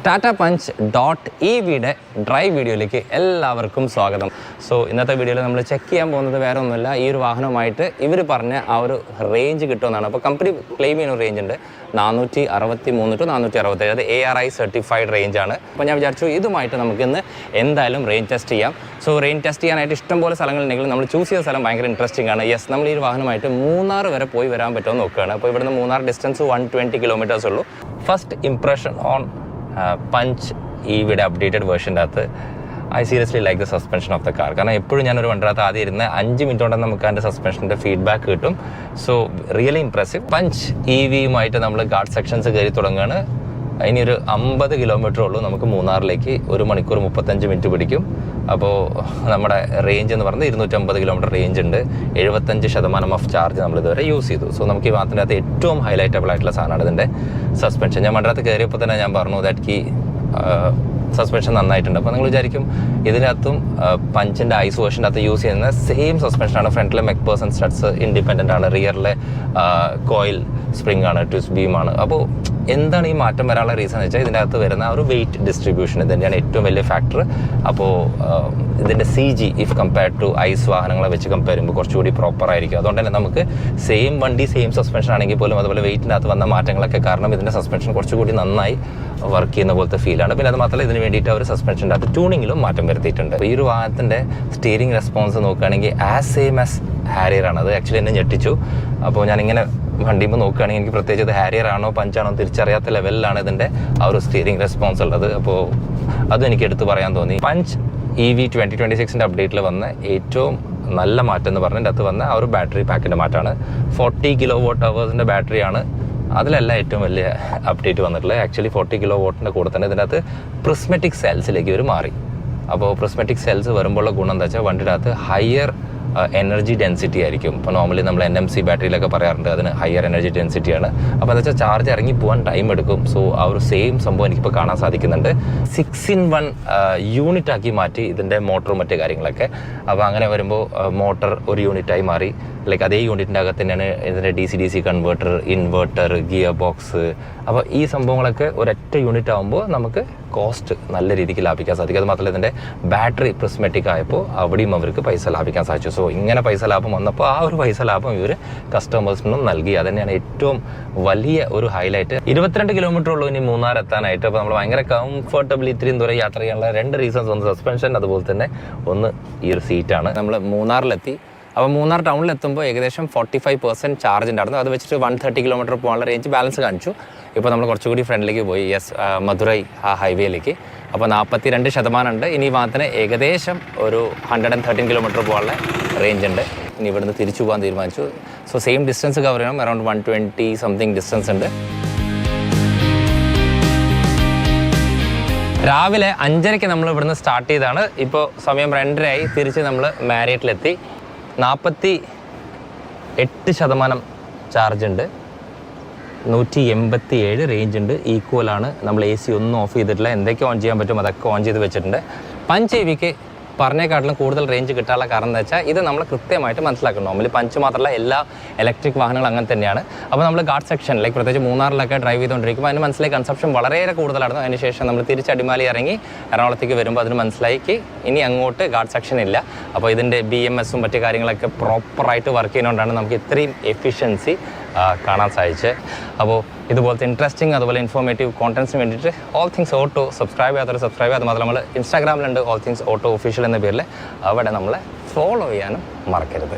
Tata punch .ev drive വീഡിയോയിലേക്ക് എല്ലാവർക്കും സ്വാഗതം. സോ ഇന്നത്തെ വീഡിയോയിൽ നമ്മൾ ചെക്ക് ചെയ്യാൻ പോകുന്നത് വേറെ ഒന്നുമില്ല, ഈ ഒരു വാഹനമായിട്ട് ഇവർ പറഞ്ഞ ആ ഒരു റേഞ്ച് കിട്ടുമെന്നാണ്. അപ്പോൾ കമ്പനി ക്ലെയിം ചെയ്യുന്ന റേഞ്ച് ഉണ്ട് 463 to 467, അത് ARI സർട്ടിഫൈഡ് റേഞ്ചാണ്. അപ്പോൾ ഞാൻ വിചാരിച്ചു ഇതുമായിട്ട് നമുക്കിന്ന് എന്തായാലും റേഞ്ച് ടെസ്റ്റ് ചെയ്യാം. സോ റേഞ്ച് ടെസ്റ്റ് ചെയ്യാനായിട്ട് ഇഷ്ടംപോലെ സ്ഥലങ്ങളുണ്ടെങ്കിലും നമ്മൾ ചൂസ് ചെയ്ത സ്ഥലം ഭയങ്കര ഇൻട്രസ്റ്റിംഗ് ആണ്. യെസ്, നമ്മൾ ഈ ഒരു വാഹനമായിട്ട് മൂന്നാർ വരെ പോയി വരാൻ പറ്റുമെന്ന് നോക്കുകയാണ്. അപ്പോൾ ഇവിടുന്ന് മൂന്നാർ ഡിസ്റ്റൻസ് 120 കിലോമീറ്റേഴ്സ് ഉള്ളൂ. First impression on Punch EV updated വേർഷൻ്റെ അകത്ത് I seriously like the suspension of the car. കാരണം എപ്പോഴും ഞാനൊരു വണ്ടിനകത്ത് ആദ്യം ഇരുന്ന് 5 മിനിറ്റ് കൊണ്ട് നമുക്ക് അതിൻ്റെ സസ്പെൻഷൻ്റെ ഫീഡ്ബാക്ക് കിട്ടും. So really impressive. പഞ്ച് EVയുമായിട്ട് നമ്മൾ ഗാർഡ് സെക്ഷൻസ് കയറി തുടങ്ങുകയാണ്. ഇനി ഒരു 50 കിലോമീറ്റർ ഉള്ളൂ നമുക്ക് മൂന്നാറിലേക്ക്. 1 മണിക്കൂർ 35 മിനിറ്റ് പിടിക്കും. അപ്പോൾ നമ്മുടെ റേഞ്ച് എന്ന് പറയുന്നത് 250 കിലോമീറ്റർ റേഞ്ച് ഉണ്ട്. 75% ഓഫ് ചാർജ് നമ്മളിതുവരെ യൂസ് ചെയ്തു. സോ നമുക്ക് ഈ വാഹനത്തിൻ്റെ അകത്ത് ഏറ്റവും ഹൈലൈറ്റബിൾ ആയിട്ടുള്ള സാധനമാണ് ഇതിൻ്റെ സസ്പെൻഷൻ. ഞാൻ വണ്ടിനകത്ത് കയറിയപ്പോൾ തന്നെ ഞാൻ പറഞ്ഞു ദാറ്റ് സസ്പെൻഷൻ നന്നായിട്ടുണ്ട്. അപ്പോൾ നിങ്ങൾ വിചാരിക്കും ഇതിനകത്തും പഞ്ചിൻ്റെ ഐസ് വേർഷൻ്റെ അകത്ത് യൂസ് ചെയ്യുന്ന സെയിം സസ്പെൻഷനാണ്. ഫ്രണ്ടിലെ മെക്പേഴ്സൺ സ്റ്റഡ്സ് ഇൻഡിപെൻഡൻ്റ് ആണ്, റിയറിലെ കോയിൽ സ്പ്രിംഗ് ആണ്, ട്വിസ്റ്റ് ബീമാണ്. അപ്പോൾ എന്താണ് ഈ മാറ്റം വരാനുള്ള റീസൺ എന്ന് വെച്ചാൽ ഇതിൻ്റെ അകത്ത് വരുന്ന ആ ഒരു വെയിറ്റ് ഡിസ്ട്രിബ്യൂഷൻ ഇതിൻ്റെയാണ് ഏറ്റവും വലിയ ഫാക്ടർ. അപ്പോൾ ഇതിൻ്റെ CG if compared to ICE വാഹനങ്ങളെ വെച്ച് കമ്പയർ ചെയ്യുമ്പോൾ കുറച്ചുകൂടി പ്രോപ്പർ ആയിരിക്കും. അതുകൊണ്ട് തന്നെ നമുക്ക് സെയിം വണ്ടി സെയിം സസ്പെൻഷൻ ആണെങ്കിൽ പോലും അതുപോലെ വെയിറ്റിൻ്റെ അകത്ത് വന്ന മാറ്റങ്ങളൊക്കെ കാരണം ഇതിൻ്റെ സസ്പെൻഷൻ കുറച്ചുകൂടി നന്നായി വർക്ക് ചെയ്യുന്ന പോലത്തെ ഫീലാണ്. പിന്നെ അത് മാത്രമല്ല ഇതിന് വേണ്ടിയിട്ട് അവർ സസ്പെൻഷൻ്റെ അകത്ത് ട്യൂണിങ്ങിലും മാറ്റം വരുത്തിയിട്ടുണ്ട്. ഈ ഒരു വാഹനത്തിൻ്റെ സ്റ്റിയറിംഗ് റെസ്പോൺസ് നോക്കുകയാണെങ്കിൽ ആസ് സെയിം ആസ് ഹാരിയർ ആണ്. അത് ആക്ച്വലി എന്നെ ഞെട്ടിച്ചു. അപ്പോൾ ഞാനിങ്ങനെ വണ്ടിയുമ്പോൾ നോക്കുകയാണെങ്കിൽ എനിക്ക് പ്രത്യേകിച്ച് ഇത് ഹാരിയർ ആണോ പഞ്ചാണോ തിരിച്ചറിയാത്ത ലെവലിലാണ് ഇതിൻ്റെ ആ ഒരു സ്റ്റിയറിംഗ് റെസ്പോൺസ് ഉള്ളത്. അപ്പോൾ അതും എനിക്ക് എടുത്ത് പറയാൻ തോന്നി. പഞ്ച് EV 2026 അപ്ഡേറ്റിൽ വന്ന ഏറ്റവും നല്ല മാറ്റം എന്ന് പറഞ്ഞാൽ അതിനകത്ത് വന്ന ആ ഒരു ബാറ്ററി പാക്കിൻ്റെ മാറ്റമാണ്. 40 kWh ബാറ്ററിയാണ് അതിലല്ല ഏറ്റവും വലിയ അപ്ഡേറ്റ് വന്നിട്ടുള്ളത്. ആക്ച്വലി 40 kW കൂടെ തന്നെ ഇതിനകത്ത് പ്രിസ്മെറ്റിക് സെൽസിലേക്ക് ഇവർ മാറി. അപ്പോൾ പ്രിസ്മെറ്റിക് സെൽസ് വരുമ്പോഴുള്ള ഗുണം എന്താ വെച്ചാൽ വണ്ടിയുടെ അകത്ത് ഹയർ എനർജി ഡെൻസിറ്റി ആയിരിക്കും. ഇപ്പോൾ നോർമലി നമ്മൾ NMC ബാറ്ററിയിലൊക്കെ പറയാറുണ്ട് അതിന് ഹയർ എനർജി ഡെൻസിറ്റിയാണ്. അപ്പോൾ എന്താ വെച്ചാൽ ചാർജ് ഇറങ്ങി പോകാൻ ടൈം എടുക്കും. സോ ആ ഒരു സെയിം സംഭവം എനിക്കിപ്പോൾ കാണാൻ സാധിക്കുന്നുണ്ട്. 6-in-1 യൂണിറ്റ് ആക്കി മാറ്റി ഇതിൻ്റെ മോട്ടറും മറ്റു കാര്യങ്ങളൊക്കെ. അപ്പോൾ അങ്ങനെ വരുമ്പോൾ മോട്ടർ ഒരു യൂണിറ്റായി മാറി. ലൈക്ക് അതേ യൂണിറ്റിൻ്റെ അകത്ത് തന്നെയാണ് ഇതിൻ്റെ DC converter, inverter, gear box. അപ്പോൾ ഈ സംഭവങ്ങളൊക്കെ ഒരൊറ്റ യൂണിറ്റ് ആകുമ്പോൾ നമുക്ക് കോസ്റ്റ് നല്ല രീതിക്ക് ലാഭിക്കാൻ സാധിക്കും. അത് മാത്രമല്ല ഇതിൻ്റെ ബാറ്ററി പ്രിസ്മെറ്റിക് ആയപ്പോൾ അവിടെയും അവർക്ക് പൈസ ലാഭിക്കാൻ സാധിച്ചു. സോ ഇങ്ങനെ പൈസ ലാഭം വന്നപ്പോൾ ആ ഒരു പൈസ ലാഭം ഇവർ കസ്റ്റമേഴ്സിനും നൽകി. അത് തന്നെയാണ് ഏറ്റവും വലിയ ഒരു ഹൈലൈറ്റ്. 22 കിലോമീറ്റർ ഉള്ളൂ ഇനി മൂന്നാർ എത്താനായിട്ട്. അപ്പോൾ നമ്മൾ ഭയങ്കര കംഫർട്ടബിളി ഇത്രയും ദൂരം യാത്ര ചെയ്യാനുള്ള 2 റീസൺസ്. ഒന്ന് സസ്പെൻഷൻ, അതുപോലെ തന്നെ ഒന്ന് ഈ ഒരു സീറ്റാണ്. നമ്മൾ മൂന്നാറിലെത്തി. അപ്പോൾ മൂന്നാർ ടൗണിലെത്തുമ്പോൾ ഏകദേശം 45% ചാർജ് ഉണ്ടായിരുന്നു. അത് വെച്ചിട്ട് 130 കിലോമീറ്റർ പോകാനുള്ള റേഞ്ച് ബാലൻസ് കാണിച്ചു. ഇപ്പോൾ നമ്മൾ കുറച്ചുകൂടി ഫ്രണ്ടിലേക്ക് പോയി. യെസ്, മധുരൈ ആ ഹൈവേയിലേക്ക്. അപ്പോൾ 42% ഉണ്ട്. ഇനി ഈ വാഹനത്തിന് ഏകദേശം ഒരു 113 കിലോമീറ്റർ പോകാനുള്ള റേഞ്ച് ഉണ്ട്. ഇനി ഇവിടുന്ന് തിരിച്ചു പോകാൻ തീരുമാനിച്ചു. സോ സെയിം ഡിസ്റ്റൻസ് കവർ ചെയ്യണം. അറൗണ്ട് 120 സംതിങ് ഡിസ്റ്റൻസ് ഉണ്ട്. രാവിലെ 5:30 നമ്മൾ ഇവിടുന്ന് സ്റ്റാർട്ട് ചെയ്താണ്. ഇപ്പോൾ സമയം 2:30 തിരിച്ച് നമ്മൾ മാരിയറ്റിലെത്തി. 48% ചാർജ് ഉണ്ട്. 187 റേഞ്ച് ഉണ്ട്. ഈക്വലാണ്. നമ്മൾ AC ഒന്നും ഓഫ് ചെയ്തിട്ടില്ല. എന്തൊക്കെ ഓൺ ചെയ്യാൻ പറ്റും അതൊക്കെ ഓൺ ചെയ്ത് വെച്ചിട്ടുണ്ട്. പഞ്ച് EVക്ക് പറഞ്ഞേക്കാട്ടിലും കൂടുതൽ റേഞ്ച് കിട്ടാനുള്ള കാരണം എന്താ വെച്ചാൽ ഇത് നമ്മൾ കൃത്യമായിട്ട് മനസ്സിലാക്കണം. നോർമലി പഞ്ച് മാത്രമല്ല എല്ലാ ഇലക്ട്രിക് വാഹനങ്ങളും അങ്ങനെ തന്നെയാണ്. അപ്പോൾ നമ്മൾ ഗാർഡ് സെക്ഷൻ ലൈക്ക് പ്രത്യേകിച്ച് മൂന്നാറിലൊക്കെ ഡ്രൈവ് ചെയ്തുകൊണ്ടിരിക്കുമ്പോൾ അതിന് മനസ്സിലായി കൺസപ്ഷൻ വളരെയേറെ കൂടുതലായിരുന്നു. അതിനുശേഷം നമ്മൾ തിരിച്ച് അടിമാലി ഇറങ്ങി എറണാകുളത്തേക്ക് വരുമ്പോൾ അതിന് മനസ്സിലാക്കി ഇനി അങ്ങോട്ട് ഗാർഡ് സെക്ഷൻ ഇല്ല. അപ്പോൾ ഇതിൻ്റെ BMSഉം മറ്റു കാര്യങ്ങളൊക്കെ പ്രോപ്പറായിട്ട് വർക്ക് ചെയ്യുന്നതുകൊണ്ടാണ് നമുക്ക് ഇത്രയും എഫിഷ്യൻസി കാണാൻ സാധിച്ചത്. അപ്പോൾ ഇതുപോലത്തെ ഇൻട്രസ്റ്റിംഗ് അതുപോലെ ഇൻഫോർമേറ്റീവ് കോണ്ടന്റ്സിന് വേണ്ടിയിട്ട് ഓൾ തിങ്സ് ഓട്ടോ സബ്സ്ക്രൈബ് ചെയ്യാത്തവർ സബ്സ്ക്രൈബ് ചെയ്യാതെ മാത്രം നമ്മൾ ഇൻസ്റ്റാഗ്രാമിലുണ്ട് ഓൾ തിങ്സ് ഓട്ടോ ഒഫീഷ്യൽ എന്ന പേരിൽ. അവിടെ നമ്മളെ ഫോളോ ചെയ്യാനും മറക്കരുത്.